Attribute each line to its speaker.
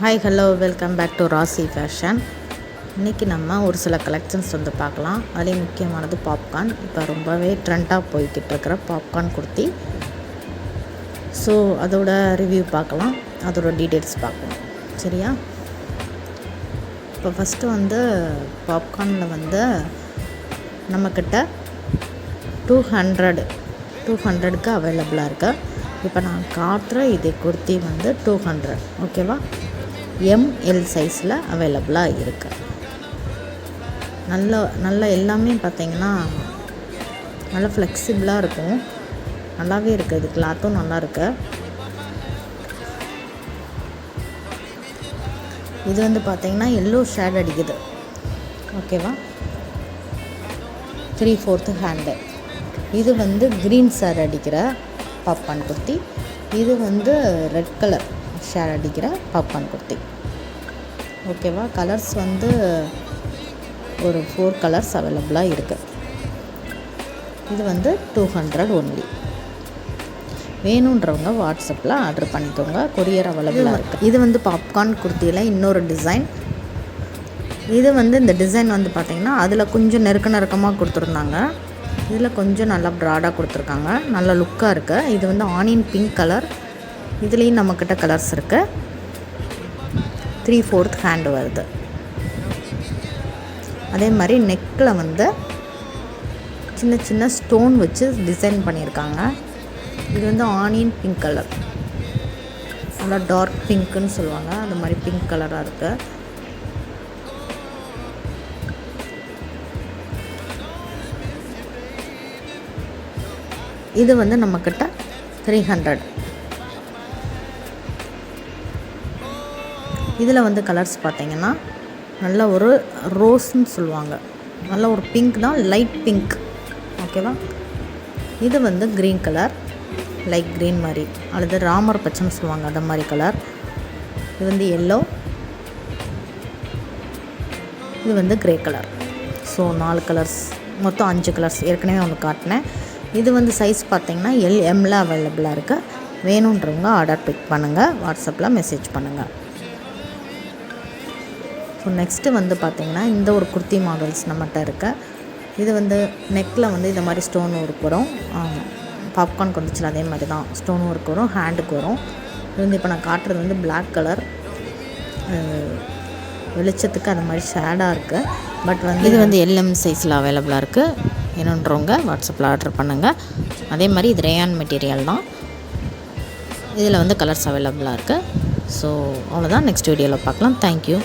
Speaker 1: Hi hello welcome back to Raasi fashion. இன்றைக்கி நம்ம ஒரு சில கலெக்ஷன்ஸ் வந்து பார்க்கலாம். அதுலேயும் முக்கியமானது பாப்கார்ன். இப்போ ரொம்பவே ட்ரெண்டாக போய்கிட்டு இருக்கிற பாப்கார்ன் குர்த்தி. ஸோ அதோட ரிவ்யூ பார்க்கலாம், அதோட டீட்டெயில்ஸ் பார்க்கலாம். சரியா? இப்போ ஃபஸ்ட்டு வந்து பாப்கார்னில் வந்து நம்மக்கிட்ட 200க்கு அவைலபிளாக இருக்குது. இப்போ நான் காட்டுற இது குர்த்தி வந்து 200, ஓகேவா? எம்எல் சைஸில் அவைலபிளாக இருக்குது. நல்ல எல்லாமே பார்த்திங்கன்னா நல்லா ஃப்ளெக்சிபிளாக இருக்கும், நல்லாவே இருக்குது. இது கிளாத்தும் நல்லா இருக்குது. இது வந்து பார்த்திங்கன்னா எல்லோ ஷேட் அடிக்குது, ஓகேவா? 3/4 ஹேண்டு. இது வந்து க்ரீன் ஷேட் அடிக்கிற பாப்கார்ன் குர்த்தி. இது வந்து ரெட் கலர் ஷேட் அடிக்கிற பாப்கார்ன் குர்த்தி, ஓகேவா? கலர்ஸ் வந்து ஒரு 4 கலர்ஸ் அவைலபிளாக இருக்குது. இது வந்து 200 ஒன்லி. வேணுன்றவங்க வாட்ஸ்அப்பில் ஆர்டர் பண்ணிக்கோங்க, கொரியர் அவைலபிளாக இருக்குது. இது வந்து பாப்கார்ன் குர்த்தியில் இன்னொரு டிசைன். இது வந்து இந்த டிசைன் வந்து பார்த்திங்கன்னா அதில் கொஞ்சம் நெருக்கமாக கொடுத்துருந்தாங்க. இதில் கொஞ்சம் நல்லா ப்ராடாக கொடுத்துருக்காங்க, நல்ல லுக்காக இருக்குது. இது வந்து ஆனியன் பிங்க் கலர். இதுலேயும் நம்மக்கிட்ட கலர்ஸ் இருக்குது. 3/4 ஹேண்டு வருது. அதே மாதிரி நெக்கில் வந்து சின்ன சின்ன ஸ்டோன் வச்சு டிசைன் பண்ணியிருக்காங்க. இது வந்து ஆனியன் பிங்க் கலர், நல்லா டார்க் பிங்க்குன்னு சொல்லுவாங்க, அந்த மாதிரி பிங்க் கலராக இருக்குது. இது வந்து நம்மக்கிட்ட 300. இதில் வந்து கலர்ஸ் பார்த்திங்கன்னா நல்ல ஒரு ரோஸ்ன்னு சொல்லுவாங்க, நல்ல ஒரு பிங்க் தான், லைட் பிங்க், ஓகேவா? இது வந்து க்ரீன் கலர், லைட் க்ரீன் மாதிரி, அல்லது ராமர் பச்சைன்னு சொல்லுவாங்க, அந்த மாதிரி கலர். இது வந்து எல்லோ. இது வந்து க்ரே கலர். ஸோ 4 கலர்ஸ், மொத்தம் 5 கலர்ஸ். ஏற்கனவே ஒன்று காட்டினேன். இது வந்து சைஸ் பார்த்திங்கன்னா எம்ல அவைலபிளாக இருக்குது. வேணுன்றவங்க ஆர்டர் பிக் பண்ணுங்கள், வாட்ஸ்அப்பில் மெசேஜ் பண்ணுங்கள். ஸோ நெக்ஸ்ட்டு வந்து பார்த்திங்கன்னா இந்த ஒரு குர்த்தி மாடல்ஸ் நம்மகிட்ட இருக்குது. இது வந்து நெக்கில் வந்து இந்த மாதிரி ஸ்டோன் ஒர்க் வரும். பாப்கார்னுக்கு வந்துச்சுல அதே மாதிரி தான் ஸ்டோன் ஒர்க் வரும், ஹேண்டுக்கு வரும். இது வந்து இப்போ நான் காட்டுறது வந்து பிளாக் கலர், வெளிச்சத்துக்கு அந்த மாதிரி ஷேடாக இருக்குது. பட் வந்து இது வந்து எல்எம் சைஸில் அவைலபிளாக இருக்குது. வேணுன்றவங்க வாட்ஸ்அப்பில் ஆர்டர் பண்ணுங்கள். அதே மாதிரி இது ரேயான் மெட்டீரியல் தான். இதில் வந்து கலர்ஸ் அவைலபிளாக இருக்குது. ஸோ அவ்வளோதான். நெக்ஸ்ட் வீடியோவில் பார்க்கலாம். தேங்க்யூ.